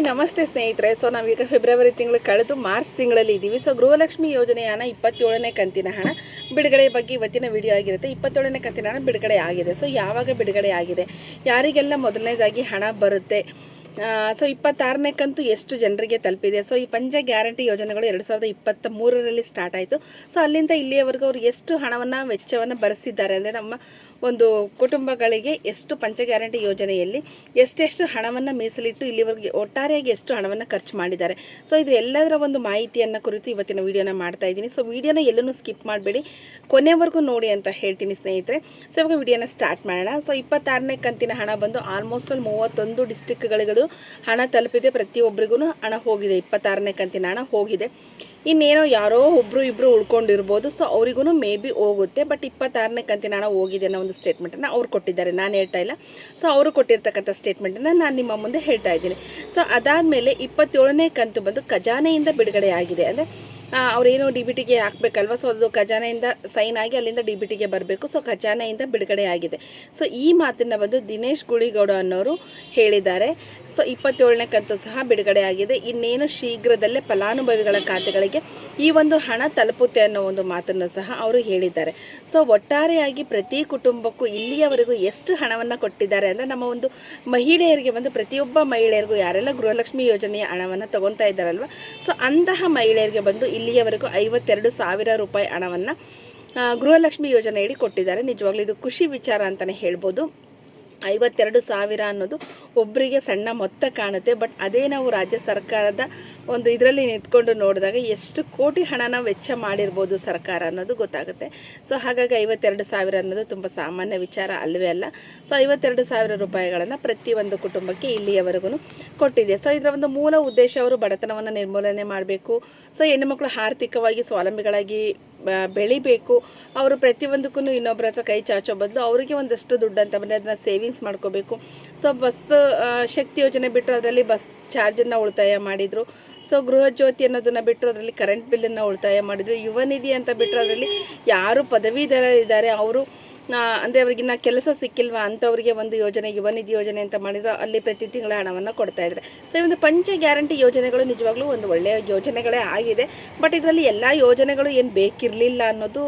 ನಮಸ್ತೆ ಸ್ನೇಹಿತರೆ. ಸೊ ನಾವೀಗ ಫೆಬ್ರವರಿ ತಿಂಗಳು ಕಳೆದು ಮಾರ್ಚ್ ತಿಂಗಳಲ್ಲಿ ಇದ್ದೀವಿ. ಸೊ ಗೃಹಲಕ್ಷ್ಮಿ ಯೋಜನೆಯ ಹಣ 27ನೇ ಕಂತಿನ ಹಣ ಬಿಡುಗಡೆ ಬಗ್ಗೆ ಇವತ್ತಿನ ವಿಡಿಯೋ ಆಗಿರುತ್ತೆ. 27ನೇ ಕಂತಿನ ಹಣ ಬಿಡುಗಡೆ ಆಗಿದೆ. ಸೊ ಯಾವಾಗ ಬಿಡುಗಡೆ ಆಗಿದೆ, ಯಾರಿಗೆಲ್ಲ ಮೊದಲನೇದಾಗಿ ಹಣ ಬರುತ್ತೆ, ಸೊ 26ನೇ ಕಂತು ಎಷ್ಟು ಜನರಿಗೆ ತಲುಪಿದೆ, ಸೊ ಈ ಪಂಚ ಗ್ಯಾರಂಟಿ ಯೋಜನೆಗಳು 2023ರಲ್ಲಿ ಸ್ಟಾರ್ಟ್ ಆಯಿತು. ಸೊ ಅಲ್ಲಿಂದ ಇಲ್ಲಿಯವರೆಗೂ ಅವರು ಎಷ್ಟು ಹಣವನ್ನು ವೆಚ್ಚವನ್ನು ಭರಿಸಿದ್ದಾರೆ ಅಂದರೆ ನಮ್ಮ ಒಂದು ಕುಟುಂಬಗಳಿಗೆ ಎಷ್ಟು ಪಂಚ ಗ್ಯಾರಂಟಿ ಯೋಜನೆಯಲ್ಲಿ ಎಷ್ಟೆಷ್ಟು ಹಣವನ್ನು ಮೀಸಲಿಟ್ಟು ಇಲ್ಲಿವರೆಗೆ ಒಟ್ಟಾರೆಯಾಗಿ ಎಷ್ಟು ಹಣವನ್ನು ಖರ್ಚು ಮಾಡಿದ್ದಾರೆ. ಸೊ ಇದು ಎಲ್ಲದರ ಒಂದು ಮಾಹಿತಿಯನ್ನು ಕುರಿತು ಇವತ್ತಿನ ವಿಡಿಯೋನ ಮಾಡ್ತಾ ಇದ್ದೀನಿ. ಸೊ ವಿಡಿಯೋನ ಎಲ್ಲೂ ಸ್ಕಿಪ್ ಮಾಡಬೇಡಿ, ಕೊನೆವರೆಗೂ ನೋಡಿ ಅಂತ ಹೇಳ್ತೀನಿ ಸ್ನೇಹಿತರೆ. ಸೊ ಇವಾಗ ವಿಡಿಯೋನ ಸ್ಟಾರ್ಟ್ ಮಾಡೋಣ. ಸೊ 26ನೇ ಕಂತಿನ ಹಣ ಬಂದು ಆಲ್ಮೋಸ್ಟ್ 31 ಡಿಸ್ಟಿಕ್ಗಳಿಗೂ ಹಣ ತಲುಪಿದೆ. ಪ್ರತಿಯೊಬ್ಬರಿಗೂ ಹಣ ಹೋಗಿದೆ, 26ನೇ ಕಂತಿನ ಹಣ ಹೋಗಿದೆ. ಇನ್ನೇನೋ ಯಾರೋ ಒಬ್ಬರು ಇಬ್ಬರು ಉಳ್ಕೊಂಡಿರ್ಬೋದು, ಸೊ ಅವರಿಗೂ ಮೇ ಬಿ ಹೋಗುತ್ತೆ. ಬಟ್ 26ನೇ ಕಂತಿನ ಹಣ ಹೋಗಿದೆ ಅನ್ನೋ ಒಂದು ಸ್ಟೇಟ್ಮೆಂಟನ್ನು ಅವ್ರು ಕೊಟ್ಟಿದ್ದಾರೆ, ನಾನು ಹೇಳ್ತಾ ಇಲ್ಲ. ಸೊ ಅವರು ಕೊಟ್ಟಿರ್ತಕ್ಕಂಥ ಸ್ಟೇಟ್ಮೆಂಟನ್ನು ನಾನು ನಿಮ್ಮ ಮುಂದೆ ಹೇಳ್ತಾ ಇದ್ದೀನಿ. ಸೊ ಅದಾದಮೇಲೆ 27ನೇ ಕಂತು ಬಂದು ಖಜಾನೆಯಿಂದ ಬಿಡುಗಡೆ ಆಗಿದೆ. ಅಂದರೆ ಅವರೇನು ಡಿ ಬಿ ಟಿಗೆ ಹಾಕಬೇಕಲ್ವ, ಸೊ ಅದು ಖಜಾನೆಯಿಂದ ಸೈನ್ ಆಗಿ ಅಲ್ಲಿಂದ ಡಿ ಬಿ ಟಿಗೆ ಬರಬೇಕು. ಸೊ ಖಜಾನೆಯಿಂದ ಬಿಡುಗಡೆ ಆಗಿದೆ. ಸೊ ಈ ಮಾತನ್ನು ಬಂದು ದಿನೇಶ್ ಗುಳಿಗೌಡ ಅನ್ನೋರು ಹೇಳಿದ್ದಾರೆ. ಸೊ 27ನೇ ಕಂತು ಸಹ ಬಿಡುಗಡೆ ಆಗಿದೆ. ಇನ್ನೇನು ಶೀಘ್ರದಲ್ಲೇ ಫಲಾನುಭವಿಗಳ ಖಾತೆಗಳಿಗೆ ಈ ಒಂದು ಹಣ ತಲುಪುತ್ತೆ ಅನ್ನೋ ಒಂದು ಮಾತನ್ನು ಸಹ ಅವರು ಹೇಳಿದ್ದಾರೆ. ಸೊ ಒಟ್ಟಾರೆಯಾಗಿ ಪ್ರತಿ ಕುಟುಂಬಕ್ಕೂ ಇಲ್ಲಿಯವರೆಗೂ ಎಷ್ಟು ಹಣವನ್ನು ಕೊಟ್ಟಿದ್ದಾರೆ ಅಂದರೆ ನಮ್ಮ ಒಂದು ಮಹಿಳೆಯರಿಗೆ ಬಂದು ಪ್ರತಿಯೊಬ್ಬ ಮಹಿಳೆಯರಿಗೂ ಯಾರೆಲ್ಲ ಗೃಹಲಕ್ಷ್ಮಿ ಯೋಜನೆಯ ಹಣವನ್ನು ತಗೊತಾ ಇದ್ದಾರಲ್ವ, ಸೊ ಅಂತಹ ಮಹಿಳೆಯರಿಗೆ ಬಂದು ಇಲ್ಲಿಯವರೆಗೂ 52,000 ರೂಪಾಯಿ ಹಣವನ್ನು ಗೃಹಲಕ್ಷ್ಮಿ ಯೋಜನೆಯಡಿ ಕೊಟ್ಟಿದ್ದಾರೆ. ನಿಜವಾಗ್ಲೂ ಇದು ಖುಷಿ ವಿಚಾರ ಅಂತಲೇ ಹೇಳ್ಬೋದು. 52,000 ಅನ್ನೋದು ಒಬ್ಬರಿಗೆ ಸಣ್ಣ ಮೊತ್ತ ಕಾಣುತ್ತೆ, ಬಟ್ ಅದೇ ನಾವು ರಾಜ್ಯ ಸರ್ಕಾರದ ಒಂದು ಇದರಲ್ಲಿ ನಿಂತ್ಕೊಂಡು ನೋಡಿದಾಗ ಎಷ್ಟು ಕೋಟಿ ಹಣನ ವೆಚ್ಚ ಮಾಡಿರ್ಬೋದು ಸರ್ಕಾರ ಅನ್ನೋದು ಗೊತ್ತಾಗುತ್ತೆ. ಸೊ ಹಾಗಾಗಿ 52,000 ಅನ್ನೋದು ತುಂಬ ಸಾಮಾನ್ಯ ವಿಚಾರ ಅಲ್ಲವೇ ಅಲ್ಲ. ಸೊ 52,000 ರೂಪಾಯಿಗಳನ್ನು ಪ್ರತಿಯೊಂದು ಕುಟುಂಬಕ್ಕೆ ಇಲ್ಲಿಯವರೆಗೂ ಕೊಟ್ಟಿದೆ. ಸೊ ಇದರ ಒಂದು ಮೂಲ ಉದ್ದೇಶ ಅವರು ಬಡತನವನ್ನು ನಿರ್ಮೂಲನೆ ಮಾಡಬೇಕು. ಸೊ ಹೆಣ್ಣುಮಕ್ಕಳು ಆರ್ಥಿಕವಾಗಿ ಸ್ವಾವಲಂಬಿಗಳಾಗಿ ಬೆಳಿಬೇಕು. ಅವರು ಪ್ರತಿಯೊಂದಕ್ಕೂ ಇನ್ನೊಬ್ಬರ ಹತ್ರ ಕೈ ಚಾಚೋ ಬದಲು ಅವರಿಗೆ ಒಂದಷ್ಟು ದುಡ್ಡು ಅಂತ ಬಂದರೆ ಅದನ್ನು ಸೇವಿಂಗ್ಸ್ ಮಾಡ್ಕೋಬೇಕು. ಸೊ ಬಸ್ ಶಕ್ತಿ ಯೋಜನೆ ಬಿಟ್ಟರು ಅದರಲ್ಲಿ ಬಸ್ ಚಾರ್ಜನ್ನು ಉಳಿತಾಯ ಮಾಡಿದರು. ಸೊ ಗೃಹ ಜ್ಯೋತಿ ಅನ್ನೋದನ್ನು ಬಿಟ್ಟರು ಅದರಲ್ಲಿ ಕರೆಂಟ್ ಬಿಲ್ಲನ್ನು ಉಳಿತಾಯ ಮಾಡಿದರು. ಯುವ ನಿಧಿ ಅಂತ ಬಿಟ್ಟರು ಅದರಲ್ಲಿ ಯಾರು ಪದವೀಧರ ಇದ್ದಾರೆ ಅವರು ಅಂದರೆ ಅವ್ರಿಗಿನ್ನ ಕೆಲಸ ಸಿಕ್ಕಿಲ್ವಾ ಅಂಥವ್ರಿಗೆ ಒಂದು ಯೋಜನೆ ಯುವ ನಿಧಿ ಯೋಜನೆ ಅಂತ ಮಾಡಿದ್ರು, ಅಲ್ಲಿ ಪ್ರತಿ ತಿಂಗಳ ಹಣವನ್ನು ಕೊಡ್ತಾಯಿದ್ದಾರೆ. ಸೊ ಈ ಒಂದು ಪಂಚ ಗ್ಯಾರಂಟಿ ಯೋಜನೆಗಳು ನಿಜವಾಗ್ಲೂ ಒಂದು ಒಳ್ಳೆಯ ಯೋಜನೆಗಳೇ ಆಗಿದೆ. ಬಟ್ ಇದರಲ್ಲಿ ಎಲ್ಲ ಯೋಜನೆಗಳು ಏನು ಬೇಕಿರಲಿಲ್ಲ ಅನ್ನೋದು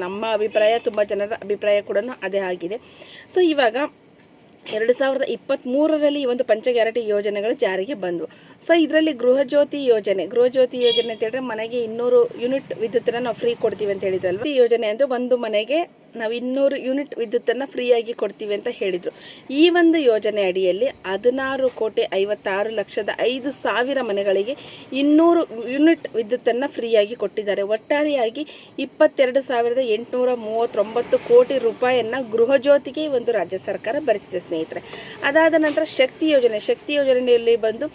ನಮ್ಮ ಅಭಿಪ್ರಾಯ, ತುಂಬ ಜನರ ಅಭಿಪ್ರಾಯ ಕೂಡ ಅದೇ ಆಗಿದೆ. ಸೊ ಇವಾಗ 2023ರಲ್ಲಿ ಈ ಒಂದು ಪಂಚ ಗ್ಯಾರಂಟಿ ಯೋಜನೆಗಳು ಜಾರಿಗೆ ಬಂದವು. ಸೊ ಇದರಲ್ಲಿ ಗೃಹ ಜ್ಯೋತಿ ಯೋಜನೆ ಅಂತ ಹೇಳಿದ್ರೆ ಮನೆಗೆ 200 ಯೂನಿಟ್ ವಿದ್ಯುತ್ತನ್ನು ನಾವು ಫ್ರೀ ಕೊಡ್ತೀವಿ ಅಂತ ಹೇಳಿದ್ರಲ್ವ. ಈ ಯೋಜನೆ ಅಂದರೆ ಒಂದು ಮನೆಗೆ ನಾವು 200 ಯೂನಿಟ್ ವಿದ್ಯುತ್ತನ್ನು ಫ್ರೀಯಾಗಿ ಕೊಡ್ತೀವಿ ಅಂತ ಹೇಳಿದರು. ಈ ಒಂದು ಯೋಜನೆ ಅಡಿಯಲ್ಲಿ 16,56,05,000 ಮನೆಗಳಿಗೆ 200 ಯೂನಿಟ್ ವಿದ್ಯುತ್ತನ್ನು ಫ್ರೀಯಾಗಿ ಕೊಟ್ಟಿದ್ದಾರೆ. ಒಟ್ಟಾರೆಯಾಗಿ 22,839 ಕೋಟಿ ರೂಪಾಯಿಯನ್ನು ಗೃಹ ಜ್ಯೋತಿಗೆ ಒಂದು ರಾಜ್ಯ ಸರ್ಕಾರ ಭರಿಸಿದೆ ಸ್ನೇಹಿತರೆ. ಅದಾದ ನಂತರ ಶಕ್ತಿ ಯೋಜನೆಯಲ್ಲಿ ಬಂದು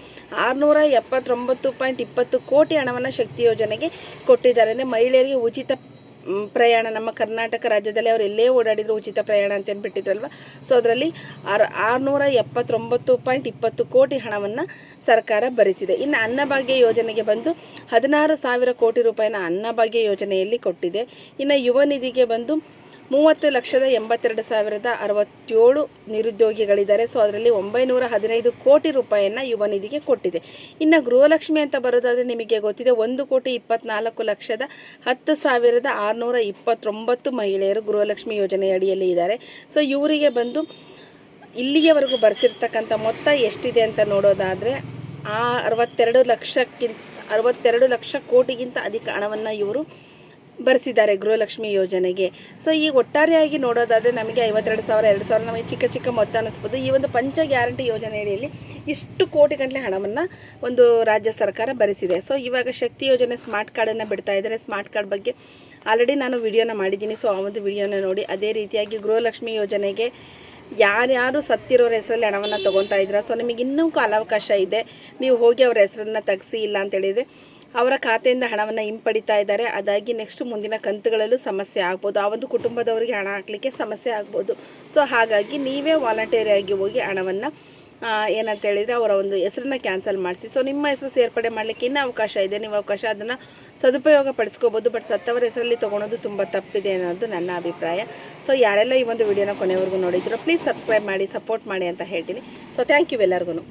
679.20 ಕೋಟಿ ಹಣವನ್ನು ಶಕ್ತಿ ಯೋಜನೆಗೆ ಕೊಟ್ಟಿದ್ದಾರೆ. ಅಂದರೆ ಮಹಿಳೆಯರಿಗೆ ಉಚಿತ ಪ್ರಯಾಣ, ನಮ್ಮ ಕರ್ನಾಟಕ ರಾಜ್ಯದಲ್ಲಿ ಅವರು ಎಲ್ಲೇ ಓಡಾಡಿದ್ರು ಉಚಿತ ಪ್ರಯಾಣ ಅಂತ ಬಿಟ್ಟಿದ್ರಲ್ವ. ಸೊ ಅದರಲ್ಲಿ 679.20 ಕೋಟಿ ಹಣವನ್ನು ಸರ್ಕಾರ ಭರಿಸಿದೆ. ಇನ್ನು ಅನ್ನಭಾಗ್ಯ ಯೋಜನೆಗೆ ಬಂದು 16,000 ಕೋಟಿ ರೂಪಾಯಿನ ಅನ್ನಭಾಗ್ಯ ಯೋಜನೆಯಲ್ಲಿ ಕೊಟ್ಟಿದೆ. ಇನ್ನು ಯುವ ನಿಧಿಗೆ ಬಂದು 30,82,067 ನಿರುದ್ಯೋಗಿಗಳಿದ್ದಾರೆ. ಸೊ ಅದರಲ್ಲಿ 915 ಕೋಟಿ ರೂಪಾಯಿಯನ್ನು ಯುವ ನಿಧಿಗೆ ಕೊಟ್ಟಿದೆ. ಇನ್ನು ಗೃಹಲಕ್ಷ್ಮಿ ಅಂತ ಬರೋದಾದರೆ ನಿಮಗೆ ಗೊತ್ತಿದೆ 1,24,10,629 ಮಹಿಳೆಯರು ಗೃಹಲಕ್ಷ್ಮಿ ಯೋಜನೆ ಅಡಿಯಲ್ಲಿ ಇದ್ದಾರೆ. ಸೊ ಇವರಿಗೆ ಬಂದು ಇಲ್ಲಿಯವರೆಗೂ ಬರೆಸಿರ್ತಕ್ಕಂಥ ಮೊತ್ತ ಎಷ್ಟಿದೆ ಅಂತ ನೋಡೋದಾದರೆ 62 ಲಕ್ಷ ಕೋಟಿಗಿಂತ ಅಧಿಕ ಹಣವನ್ನು ಇವರು ಬರೆಸಿದ್ದಾರೆ ಗೃಹಲಕ್ಷ್ಮಿ ಯೋಜನೆಗೆ. ಸೊ ಈ ಒಟ್ಟಾರೆಯಾಗಿ ನೋಡೋದಾದರೆ ನಮಗೆ 52,000 ನಮಗೆ ಚಿಕ್ಕ ಮೊತ್ತ ಅನ್ನಿಸ್ಬೋದು. ಈ ಒಂದು ಪಂಚ ಗ್ಯಾರಂಟಿ ಯೋಜನೆಯಲ್ಲಿ ಇಷ್ಟು ಕೋಟಿ ಗಟ್ಟಲೆ ಹಣವನ್ನು ಒಂದು ರಾಜ್ಯ ಸರ್ಕಾರ ಭರಿಸಿದೆ. ಸೊ ಇವಾಗ ಶಕ್ತಿ ಯೋಜನೆ ಸ್ಮಾರ್ಟ್ ಕಾರ್ಡನ್ನು ಬಿಡ್ತಾ ಇದ್ದಾರೆ. ಸ್ಮಾರ್ಟ್ ಕಾರ್ಡ್ ಬಗ್ಗೆ ಆಲ್ರೆಡಿ ನಾನು ವಿಡಿಯೋನ ಮಾಡಿದ್ದೀನಿ. ಸೊ ಆ ಒಂದು ವಿಡಿಯೋನ ನೋಡಿ. ಅದೇ ರೀತಿಯಾಗಿ ಗೃಹಲಕ್ಷ್ಮಿ ಯೋಜನೆಗೆ ಯಾರ್ಯಾರು ಸತ್ತಿರೋರ ಹೆಸರಲ್ಲಿ ಹಣವನ್ನು ತೊಗೊತಾ ಇದ್ದೀರಾ, ಸೊ ನಿಮಗೆ ಇನ್ನೂ ಕಾಲಾವಕಾಶ ಇದೆ. ನೀವು ಹೋಗಿ ಅವರ ಹೆಸರನ್ನು ತೆಗೆಸಿ, ಇಲ್ಲ ಅಂತೇಳಿದರೆ ಅವರ ಖಾತೆಯಿಂದ ಹಣವನ್ನು ಹಿಂಪಡಿತಾ ಇದ್ದಾರೆ. ಅದಾಗಿ ನೆಕ್ಸ್ಟ್ ಮುಂದಿನ ಕಂತುಗಳಲ್ಲೂ ಸಮಸ್ಯೆ ಆಗ್ಬೋದು, ಆ ಒಂದು ಕುಟುಂಬದವರಿಗೆ ಹಣ ಹಾಕಲಿಕ್ಕೆ ಸಮಸ್ಯೆ ಆಗ್ಬೋದು. ಸೊ ಹಾಗಾಗಿ ನೀವೇ ವಾಲಂಟರಿಯಾಗಿ ಹೋಗಿ ಹಣವನ್ನು ಏನಂತ ಹೇಳಿದರೆ ಅವರ ಒಂದು ಹೆಸರನ್ನ ಕ್ಯಾನ್ಸಲ್ ಮಾಡಿಸಿ. ಸೊ ನಿಮ್ಮ ಹೆಸರು ಸೇರ್ಪಡೆ ಮಾಡಲಿಕ್ಕೆ ಇನ್ನೂ ಅವಕಾಶ ಇದೆ, ನೀವು ಅದನ್ನು ಸದುಪಯೋಗ ಪಡಿಸ್ಕೋಬೋದು. ಬಟ್ ಸತ್ತವರ ಹೆಸರಲ್ಲಿ ತೊಗೊಳೋದು ತುಂಬ ತಪ್ಪಿದೆ ಅನ್ನೋದು ನನ್ನ ಅಭಿಪ್ರಾಯ. ಸೊ ಯಾರೆಲ್ಲ ಈ ಒಂದು ವಿಡಿಯೋನ ಕೊನೆವರೆಗೂ ನೋಡಿದ್ದೀರೋ ಪ್ಲೀಸ್ ಸಬ್ಸ್ಕ್ರೈಬ್ ಮಾಡಿ, ಸಪೋರ್ಟ್ ಮಾಡಿ ಅಂತ ಹೇಳ್ತೀನಿ. ಸೊ ಥ್ಯಾಂಕ್ ಯು ಎಲ್ಲರಿಗೂ.